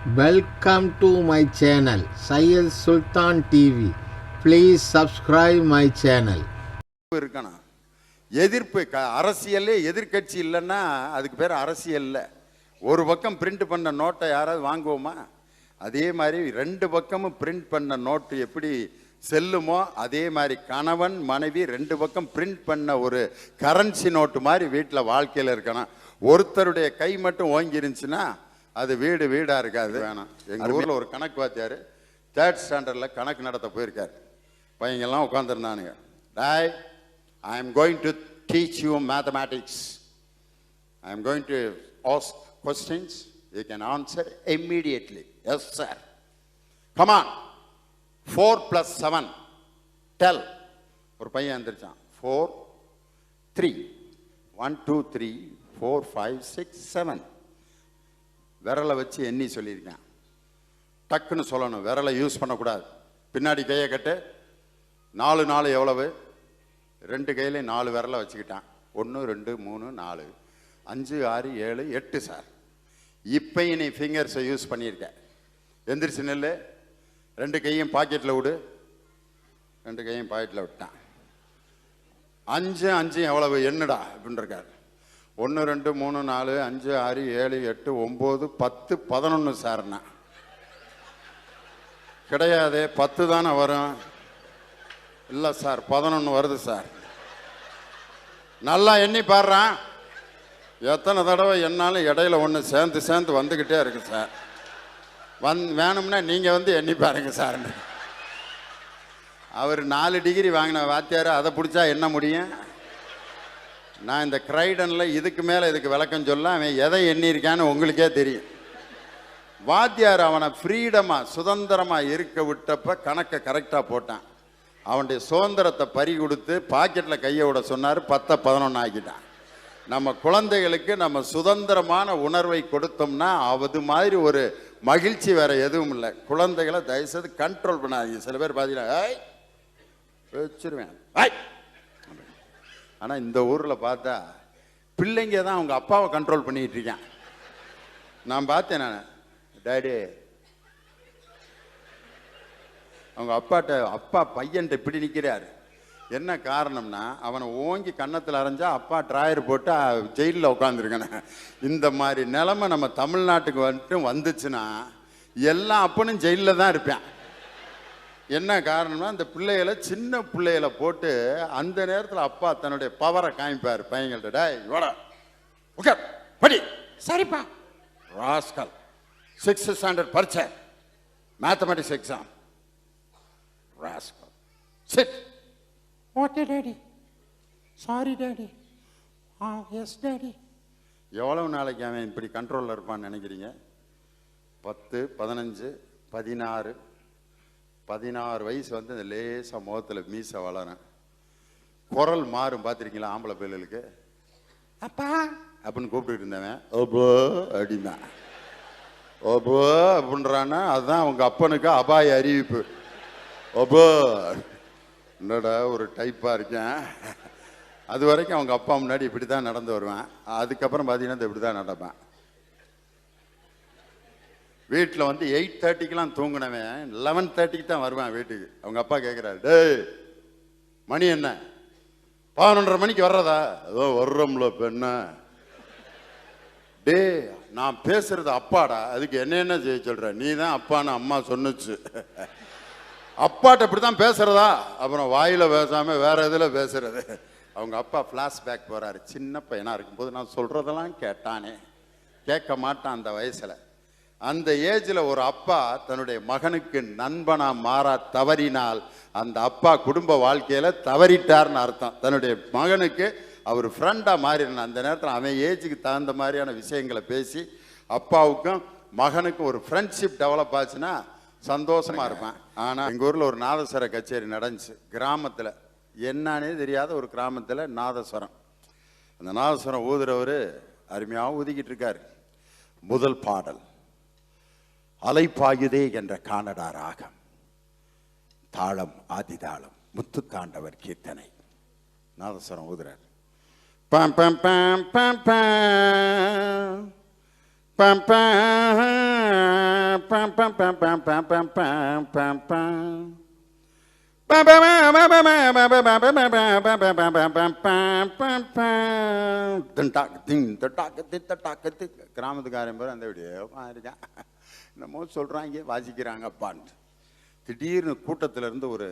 Welcome to my channel, Syed Sultan TV. Please subscribe my channel. இருக்கணும். எதிர்ப்பு அரசியல்லே எதிர்க்கட்சி இல்லைன்னா அதுக்கு பேர் அரசியல் இல்லை. ஒரு பக்கம் பிரிண்ட் பண்ண நோட்டை யாராவது வாங்குவோமா? அதே மாதிரி ரெண்டு பக்கமும் பிரிண்ட் பண்ண நோட்டு எப்படி செல்லுமோ அதே மாதிரி கணவன் மனைவி ரெண்டு பக்கம் பிரிண்ட் பண்ண ஒரு கரன்சி நோட்டு மாதிரி வீட்டில் வாழ்க்கையில் இருக்கணும். ஒருத்தருடைய கை மட்டும் ஓங்கி இருந்துச்சுன்னா அது வீடு வீடாக இருக்காது. வேணாம். எங்கள் ஊரில் ஒரு கணக்கு வாத்தியார் 3rd ஸ்டாண்டர்டில் கணக்கு நடத்த போயிருக்கார். பையங்கள்லாம் உட்காந்துருந்தானுங்க. டாய், I am going to teach you mathematics. I am going to ask questions. You can answer immediately. Yes, sir. Come on. 4 plus 7. Tell. ஒரு பையன் எந்திரிச்சான். 4, 3. 1, 2, 3, 4, 5, 6, 7. விரலை வச்சு எண்ணி சொல்லியிருக்கேன். டக்குன்னு சொல்லணும், விரலை யூஸ் பண்ணக்கூடாது. பின்னாடி கையை கட்டு. 4 4 எவ்வளவு? 2 கையிலையும் 4 விரலை வச்சுக்கிட்டான். 1 2 3 4 5 6 7 8 சார். இப்பையும் நீ ஃபிங்கர்ஸை யூஸ் பண்ணியிருக்க. எந்திரிச்சு நெல்லு. 2 கையும் பாக்கெட்டில் விடு. 2 கையும் பாக்கெட்டில் விட்டான். 5 5 எவ்வளவு என்னடா அப்படின்னு இருக்காரு. 1 2 3 4 5 6 7 8 9 10 11 சார்ண்ணா. கிடையாது, 10 தானே வரும். இல்லை சார், 11 வருது சார். நல்லா எண்ணி பாடுறான். எத்தனை தடவை என்னாலும் இடையில ஒன்று சேர்ந்து வந்துக்கிட்டே இருக்கு சார். வேணும்னா நீங்கள் வந்து எண்ணி பாருங்க சார். அவர் 4 டிகிரி வாங்கின வாத்தியார், அதை பிடிச்சா என்ன முடியும்? நான் இந்த கிரைடனில் இதுக்கு மேலே இதுக்கு விளக்கம் சொல்ல, அவன் எதை எண்ணியிருக்கான்னு உங்களுக்கே தெரியும். வாத்தியார் அவனை ஃப்ரீடமாக சுதந்திரமாக இருக்க விட்டப்ப கணக்கை கரெக்டாக போட்டான். அவனுடைய சுதந்திரத்தை பறி கொடுத்து பாக்கெட்டில் கையை விட சொன்னார். 10 11 ஆக்கிட்டான். நம்ம குழந்தைகளுக்கு நம்ம சுதந்திரமான உணர்வை கொடுத்தோம்னா அது மாதிரி ஒரு மகிழ்ச்சி வேற எதுவும் இல்லை. குழந்தைகளை தயவுசெய்து கண்ட்ரோல் பண்ணாதீங்க. சில பேர் பார்த்தீங்கன்னா வச்சிருவேன். ஆனால் இந்த ஊரில் பார்த்தா பிள்ளைங்க தான் அவங்க அப்பாவை கண்ட்ரோல் பண்ணிக்கிட்டு இருக்கான். நான் பார்த்தேன். நான் டேடி அவங்க அப்பா பையன்ட்ட இப்படி நிற்கிறாரு. என்ன காரணம்னா, அவனை ஓங்கி கன்னத்தில் அரைஞ்சா அப்பா ட்ராயர் போட்டு ஜெயிலில் உட்காந்துருக்கேன். இந்த மாதிரி நிலைமை நம்ம தமிழ்நாட்டுக்கு வந்துச்சுன்னா எல்லா அப்பனும் ஜெயிலில் தான் இருப்பேன். என்ன காரணம்னா, இந்த பிள்ளைகளை சின்ன பிள்ளைகளை போட்டு அந்த நேரத்தில் அப்பா தன்னுடைய பவரை காமிப்பார் பையங்கள்ட்ட. டேய் இவட ஓகே படி. சரிப்பா. ராஸ்கல் 6th ஸ்டாண்டர்ட் பரீட்சை, mathematics exam. Rascal sit. Okay daddy. Sorry daddy. Yes daddy. எவ்வளவு நாளைக்கு அவன் இப்படி கண்ட்ரோலில் இருப்பான்னு நினைக்கிறீங்க? 10 15 16 வயசு வந்து இந்த லேசாக முகத்தில் மீசை வளரும். குரல் மாறும். பார்த்துருக்கீங்களா? ஆம்பளை பிள்ளைகளுக்கு அப்பா அப்படின்னு கூப்பிட்டு இருந்தவன் ஓபோ அப்படின்னா ஓபோ அப்படின்றான்னா அதுதான் அவங்க அப்பனுக்கு அபாய அறிவிப்பு. ஓபோ என்னடா ஒரு டைப்பாக இருக்கேன். அது வரைக்கும் அவங்க அப்பா முன்னாடி இப்படி தான் நடந்து வருவேன். அதுக்கப்புறம் பார்த்தீங்கன்னா இப்படி தான் நடப்பேன். வீட்டில் வந்து 8:30க்கெலாம் தூங்கினவன் 11:30க்கு தான் வருவேன் வீட்டுக்கு. அவங்க அப்பா கேட்குறாரு, டேய் மணி என்ன? 11:30 மணிக்கு வர்றதா? ஏதோ வர்றோம்ல பெண்ண. டே நான் பேசுறது அப்பாடா, அதுக்கு என்ன செய்ய சொல்ற? நீ தான் அப்பான்னு அம்மா சொன்னுச்சு. அப்பாட்ட இப்படி தான் பேசுறதா? அப்புறம் வாயில பேசாம வேற எதில் பேசுறது? அவங்க அப்பா ஃப்ளாஷ்பேக் போறாரு. சின்ன பையனா இருக்கும்போது நான் சொல்றதெல்லாம் கேட்டானே. கேட்க மாட்டான் அந்த வயசுல. அந்த ஏஜில் ஒரு அப்பா தன்னுடைய மகனுக்கு நண்பனா மாறா தவறினால் அந்த அப்பா குடும்ப வாழ்க்கையில தவறிட்டார்னு அர்த்தம். தன்னுடைய மகனுக்கு அவர் ஃப்ரெண்டா மாறினான். அந்த நேரத்தில் அவன் ஏஜுக்கு தகுந்த மாதிரியான விஷயங்களை பேசி அப்பாவுக்கும் மகனுக்கும் ஒரு ஃப்ரெண்ட்ஷிப் டெவலப் ஆச்சுன்னா சந்தோஷமா இருப்பான். ஆனால் எங்கள் ஊரில் ஒரு நாதஸ்வர கச்சேரி நடந்துச்சு. கிராமத்தில் என்னன்னே தெரியாத ஒரு கிராமத்தில் நாதஸ்வரம். அந்த நாதஸ்வரம் ஊதுறவர் அருமையாக ஊதிக்கிட்டு இருக்காரு. முதல் பாடல் அலைப்பாயுதே என்ற கானடா ராகம், தாளம் ஆதிதாளம், முத்துத்தாண்டவர் கீர்த்தனை. நாதஸ்வரம் ஊதுறார். பம் பம் பம் பம் பம் பம் கிராமத்துக்காரன் பேர் அந்த வீடியோ இருக்கான், என்னமோ சொல்றாங்க வாசிக்கிறாங்கப்பான்னு. திடீர்னு கூட்டத்துல இருந்து ஒரு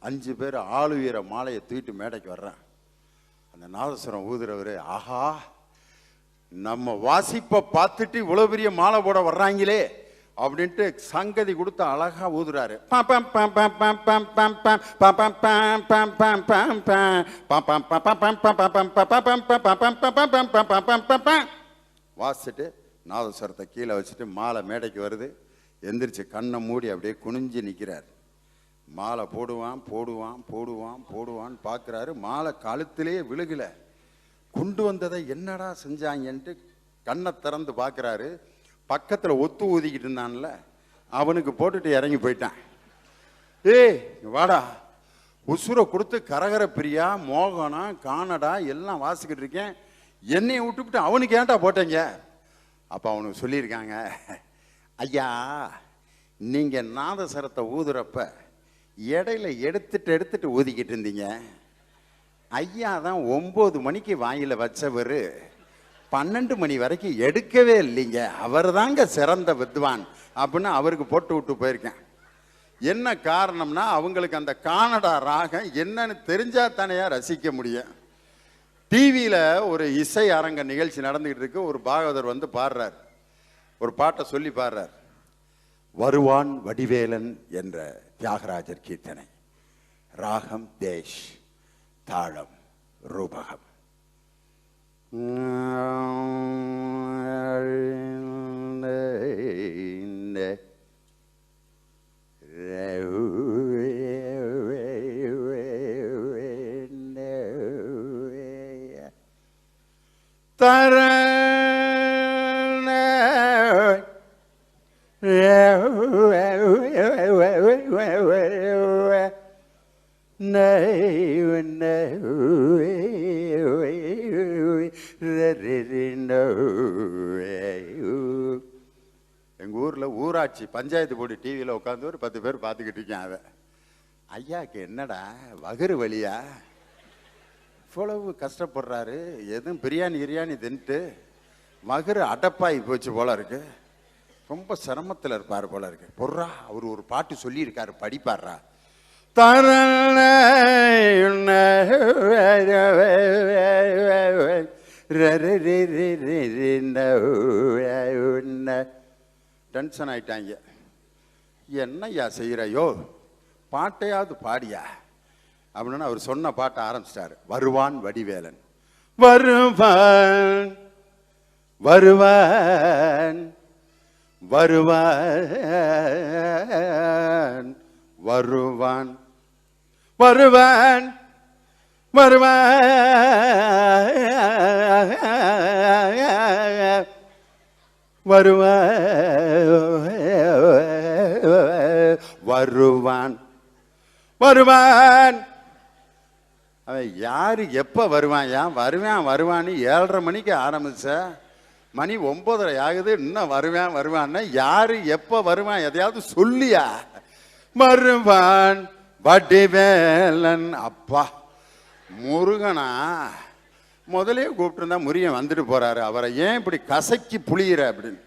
5 பேர் ஆளு வீர மாலையை தூக்கிட்டு மேடைக்கு வர்றான். அந்த நாதஸ்வரம் ஊதுறவரு, ஆஹா நம்ம வாசிப்பை பார்த்துட்டு இவ்வளவு பெரிய மாலை போட வர்றாங்களே அப்படின்ட்டு சங்கதி கொடுத்து அழகா ஊதுறாரு. வாசிச்சுட்டு நாதஸ்வரத்தை கீழே வச்சுட்டு மாலை மேடைக்கு வருது. எந்திரிச்சு கண்ணை மூடி அப்படியே குனிஞ்சு நிற்கிறார். மாலை போடுவான் போடுவான் போடுவான் போடுவான்னு பார்க்குறாரு. மாலை கழுத்திலேயே விழுகல. கொண்டு வந்ததை என்னடா செஞ்சாங்கன்ட்டு கண்ணை திறந்து பார்க்குறாரு. பக்கத்தில் ஒத்து ஊதிக்கிட்டு இருந்தான்ல, அவனுக்கு போட்டுட்டு இறங்கி போயிட்டான். ஏய் வாடா, உசுரை கொடுத்து கரகர பிரியா மோகனா கானடா எல்லாம் வாசிக்கிட்டு இருக்கேன், என்னையை விட்டுவிட்டு அவனுக்கு ஏன்டா போட்டேங்க? அப்போ அவனுக்கு சொல்லியிருக்காங்க, ஐயா நீங்கள் நாதஸ்வரத்தை ஊதுறப்ப இடையில எடுத்துட்டு ஊதிக்கிட்டு இருந்தீங்க. ஐயா தான் 9 மணிக்கு வாயில வச்சவர் 12 மணி வரைக்கும் எடுக்கவே இல்லைங்க, அவர் தாங்க சிறந்த வித்வான் அப்படின்னு அவருக்கு போட்டு விட்டு போயிருக்கேன். என்ன காரணம்னா அவங்களுக்கு அந்த கானடா ராகம் என்னன்னு தெரிஞ்சா தானே ரசிக்க முடியும். டிவியில் ஒரு இசை அரங்க நிகழ்ச்சி நடந்துகிட்டு இருக்கு. ஒரு பாகவதர் வந்து பாடுறார், ஒரு பாட்டை சொல்லி பாடுறார். வருவான் வடிவேலன் என்ற தியாகராஜர் கீர்த்தனை. ராகம் தேஷ், தாளம் ரூபகம். எங்க ஊர்ல ஊராட்சி பஞ்சாயத்து போர்டு டிவியில் உட்காந்து ஒரு 10 பேர் பார்த்துக்கிட்டு இருக்கேன். அதை ஐயாக்கு என்னடா வகுறு வழியா இவ்வளவு கஷ்டப்படுறாரு, எதுவும் பிரியாணி தின்ட்டு வகுறு அடப்பாகி போச்சு போல இருக்கு, ரொம்ப சிரமத்தில் இருப்பார் போல இருக்கு. பொர்றா அவர் ஒரு பாட்டு சொல்லியிருக்காரு, படிப்பாடுறா. டென்ஷன் ஆயிட்டாங்க. என்னய்யா செய்யறையோ, பாட்டையாவது பாடியா அப்படின்னு அவர் சொன்ன பாட்டை ஆரம்பிச்சிட்டாரு. வருவான் வடிவேலன், வருவான் வருவான் வருவான் வருவான் வருவான் வருவான் வருவான். அவன் யாரு எப்ப வருவான்? ஏன் வருவான்னு 7:30 மணிக்கு ஆரம்பிச்ச, மணி 9:30 ஆகுது, இன்னும் வருவான்னா யாரு எப்ப வருவான்? எதையாவது சொல்லியா? வருவான் வடிவேலன். அப்பா முருகனா முதலே கூப்பிட்டு இருந்தா முருகன் வந்துட்டு போறாரு, அவரை ஏன் இப்படி கசக்கி புளியிற அப்படின்னு.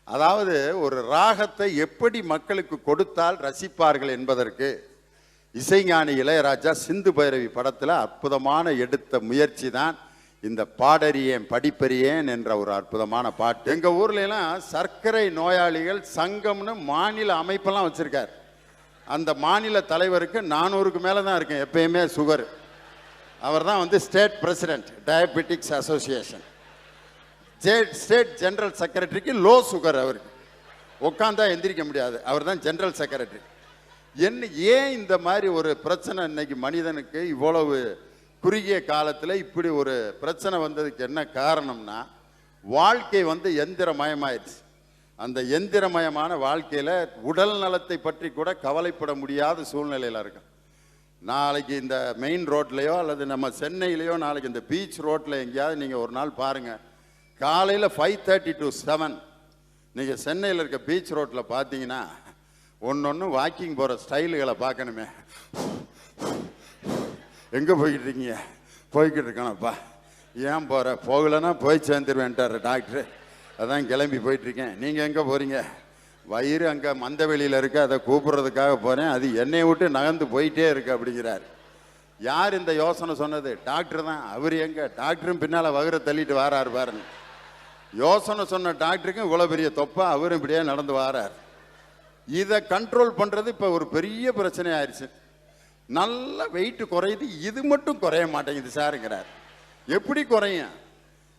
அதாவது ஒரு ராகத்தை எப்படி மக்களுக்கு கொடுத்தால் ரசிப்பார்கள் என்பதற்கு இசைஞானி இளையராஜா சிந்து பைரவி படத்துல அற்புதமான எடுத்த முயற்சி தான் இந்த பாடறியேன் படிப்பறியேன் என்ற ஒரு அற்புதமான பாட்டு. எங்க ஊர்ல எல்லாம் சர்க்கரை நோயாளிகள் சங்கம்னு மாநில அமைப்பெல்லாம் வச்சிருக்காரு. அந்த மாநில தலைவருக்கு 400க்கு மேல தான் இருக்கு எப்பயுமே சுகர். அவர் தான் வந்து state president diabetics association. State general செக்ரட்டரிக்கு லோ சுகர், அவருக்கு உட்காந்தா எந்திரிக்க முடியாது, அவர் தான் ஜெனரல் செக்ரட்டரி. ஏன் இந்த மாதிரி ஒரு பிரச்சனை இன்னைக்கு மனிதனுக்கு இவ்வளவு குறுகிய காலத்தில் இப்படி ஒரு பிரச்சனை வந்ததுக்கு என்ன காரணம்னா, வாழ்க்கை வந்து எந்திரமயமாயிடுச்சு. அந்த எந்திரமயமான வாழ்க்கையில் உடல் நலத்தை பற்றி கூட கவலைப்பட முடியாத சூழ்நிலையில் இருக்கு. நாளைக்கு இந்த மெயின் ரோட்லையோ அல்லது நம்ம சென்னையிலையோ நாளைக்கு இந்த பீச் ரோட்டில் எங்கேயாவது நீங்கள் ஒரு நாள் பாருங்கள், காலையில் 5:30 to 7 நீங்கள் சென்னையில் இருக்க பீச் ரோட்டில் பார்த்தீங்கன்னா ஒன்று வாக்கிங் போகிற ஸ்டைலுகளை பார்க்கணுமே. எங்கே போய்கிட்டு இருக்கீங்க? போய்கிட்டு இருக்கானப்பா. ஏன் போகிற? போகலைன்னா போய் சேர்ந்துருவேன்ட்டார் டாக்டரு. அதான் கிளம்பி போயிட்டுருக்கேன். நீங்கள் எங்கே போகிறீங்க? வயிறு அங்கே மந்தவெளியில் இருக்க, அதை கூப்பிட்றதுக்காக போகிறேன். அது என்னை விட்டு நகர்ந்து போயிட்டே இருக்கு அப்படிங்கிறார். யார் இந்த யோசனை சொன்னது? டாக்டர் தான். அவர் எங்கே? டாக்டரும் பின்னால் வகுரை தள்ளிட்டு வாரார் பாருங்க. யோசனை சொன்ன டாக்டருக்கும் இவ்வளோ பெரிய தொப்பா, அவரும் இப்படியே நடந்து வாரார். இதை கண்ட்ரோல் பண்ணுறது இப்போ ஒரு பெரிய பிரச்சனை ஆயிடுச்சு. நல்ல வெயிட் குறையுது, இது மட்டும் குறைய மாட்டேங்குது சாருங்கிறார். எப்படி குறையும்?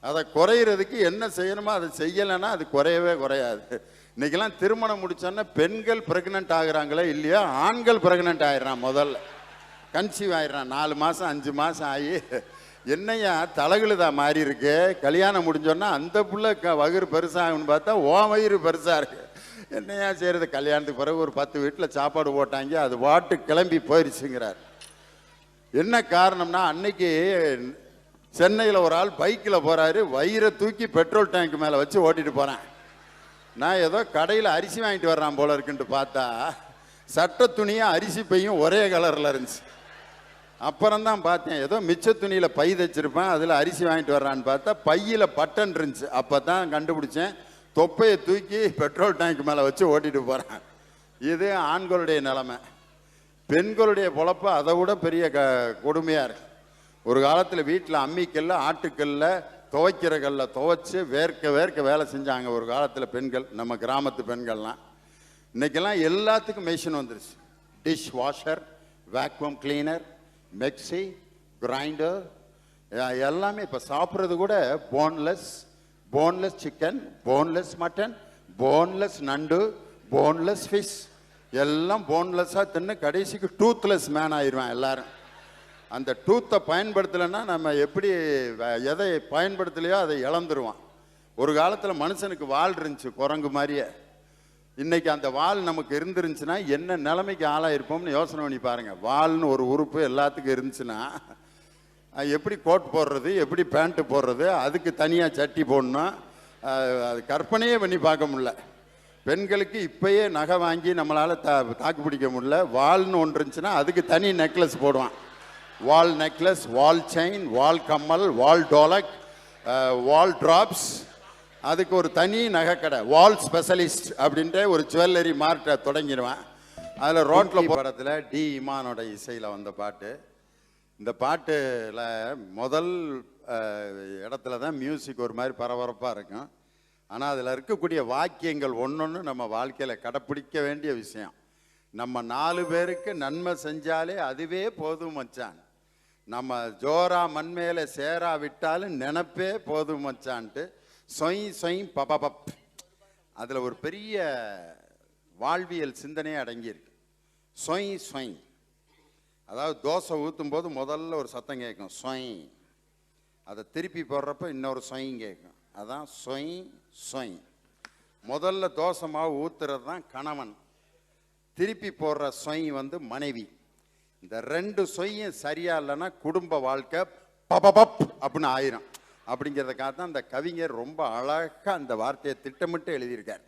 அதை குறையிறதுக்கு என்ன செய்யணுமோ அதை செய்யலைன்னா அது குறையவே குறையாது. இன்னைக்கெல்லாம் திருமணம் முடிச்சோன்னா பெண்கள் பிரெக்னென்ட் ஆகுறாங்களே இல்லையா, ஆண்கள் பிரெக்னென்ட் ஆயிடுறான். முதல்ல கன்சீவ் ஆயிடுறான். 4 மாதம் 5 மாதம் ஆகி என்னையா தலைகளுதான் மாறி இருக்கு. கல்யாணம் முடிஞ்சோன்னா அந்த புள்ள வயிறு பெருசாகுன்னு பார்த்தா உன் வயிறு பெருசாக இருக்கு. என்னையா செய்யறது? கல்யாணத்துக்கு பிறகு ஒரு 10 வீட்டில் சாப்பாடு போட்டாங்க, அது வாட்டு கிளம்பி போயிடுச்சுங்கிறார். என்ன காரணம்னா, அன்னைக்கு சென்னையில் ஒரு ஆள் பைக்கில் போகிறாரு, வயிறை தூக்கி பெட்ரோல் டேங்க் மேலே வச்சு ஓட்டிட்டு போகிறேன். நான் ஏதோ கடையில் அரிசி வாங்கிட்டு வர்றான் போல இருக்குன்ட்டு பார்த்தா சட்டை துணியும் அரிசி பையும் ஒரே கலரில் இருந்துச்சு. அப்புறம்தான் பார்த்தேன், ஏதோ மிச்ச துணியில் பை தைச்சிருப்பேன், அதில் அரிசி வாங்கிட்டு வர்றான்னு பார்த்தா பையில் பட்டன் இருந்துச்சு. அப்போ தான் கண்டுபிடிச்சேன், தொப்பையை தூக்கி பெட்ரோல் டேங்க் மேலே வச்சு ஓட்டிட்டு போகிறேன். இது ஆண்களுடைய நிலைமை. பெண்களுடைய பொழப்பு அதை விட பெரிய கொடுமையாக இருக்கு. ஒரு காலத்தில் வீட்டில் அம்மிக்கல்ல ஆட்டுக்கல்ல துவைக்கிற கல்ல துவைச்சு வேர்க்க வேர்க்க வேலை செஞ்சாங்க ஒரு காலத்தில் பெண்கள், நம்ம கிராமத்து பெண்கள்லாம். இன்னைக்கெல்லாம் எல்லாத்துக்கும் மெஷின் வந்துருச்சு. Dish washer, vacuum cleaner, mixie, grinder, எல்லாமே. இப்போ சாப்பிட்றது கூட boneless chicken, boneless mutton, boneless நண்டு, போன்லெஸ் ஃபிஷ், எல்லாம் போன்லெஸ்ஸாக தின்னு கடைசிக்கு டூத்லெஸ் மேன் ஆயிடுவான் எல்லாரும். அந்த டூத்தை பயன்படுத்தலைன்னா நம்ம எப்படி எதை பயன்படுத்தலையோ அதை இழந்துருவான். ஒரு காலத்தில் மனுஷனுக்கு வால் இருந்துச்சு குரங்கு மாதிரியே. இன்னைக்கு அந்த வால் நமக்கு இருந்துருந்துச்சுன்னா என்ன நிலைமைக்கு ஆளாயிருப்போம்னு யோசனை பண்ணி பாருங்க. வால்னு ஒரு உறுப்பு எல்லாத்துக்கும் இருந்துச்சுன்னா எப்படி கோட் போடுறது, எப்படி பேண்ட்டு போடுறது, அதுக்கு தனியாக சட்டி போடணும், அது கற்பனையே பண்ணி பார்க்க முடியல. பெண்களுக்கு இப்பயே நகை வாங்கி நம்மளால் தாக்கு பிடிக்க முடியல. வால்னு ஒன்று இருந்துச்சுன்னா அதுக்கு தனி நெக்லஸ் போடுவான். வால் நெக்லஸ், வால் செயின், வால் கம்மல், வால் டோலக், வால் ட்ராப்ஸ், அதுக்கு ஒரு தனி நகைக்கடை, வால் ஸ்பெஷலிஸ்ட் அப்படின்ட்டு ஒரு ஜுவல்லரி மார்க்கெட்டை தொடங்கிடுவேன். அதில் ரோட்டில் படத்தில் டி இமானோட இசையில் வந்த பாட்டு. இந்த பாட்டில் முதல் இடத்துல தான் மியூசிக் ஒரு மாதிரி பரபரப்பாக இருக்கும். ஆனால் அதில் இருக்கக்கூடிய வாக்கியங்கள் ஒன்று நம்ம வாழ்க்கையில் கடைப்பிடிக்க வேண்டிய விஷயம். நம்ம 4 பேருக்கு நன்மை செஞ்சாலே அதுவே போதும் மச்சான், நம்ம ஜோரா மண்மேல சேரா விட்டாலும் நினப்பே போதும் மச்சான்ட்டு சொய் சொய் பபப். அதில் ஒரு பெரிய வாழ்வியல் சிந்தனையே அடங்கியிருக்கு. சொய் சொய், அதாவது தோசை ஊற்றும் போது முதல்ல ஒரு சத்தம் கேட்கும் சொய், அதை திருப்பி போடுறப்ப இன்னொரு சொயும் கேட்கும், அதான் சொய் சொய். முதல்ல தோசை மாவு ஊற்றுறது தான் கணவன், திருப்பி போடுற சொய் மனைவி. இந்த 2 சொய்யும் சரியா இல்லைன்னா குடும்ப வாழ்க்கை பபப் அப்படின்னு ஆயிரும். அப்படிங்கிறதுக்காக தான் அந்த கவிஞர் ரொம்ப அழகாக அந்த வார்த்தையை திட்டமிட்டு எழுதியிருக்கார்.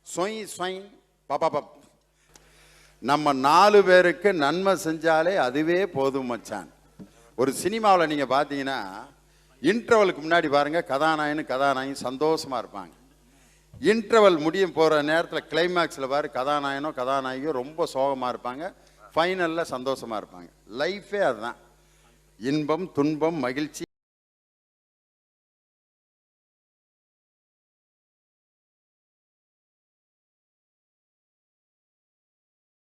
சொய் சொய் பபப். நம்ம 4 பேருக்கு நன்மை செஞ்சாலே அதுவே போதும் மச்சான். ஒரு சினிமாவில் நீங்கள் பார்த்தீங்கன்னா இன்டர்வலுக்கு முன்னாடி பாருங்க, கதாநாயகி சந்தோஷமா இருப்பாங்க. இன்டர்வல் முடியும் போகிற நேரத்தில் கிளைமேக்ஸில் பாரு, கதாநாயகியும் ரொம்ப சோகமாக இருப்பாங்க, ஃபைனலில் சந்தோஷமாக இருப்பாங்க. லைஃபே அதுதான், இன்பம் துன்பம் மகிழ்ச்சி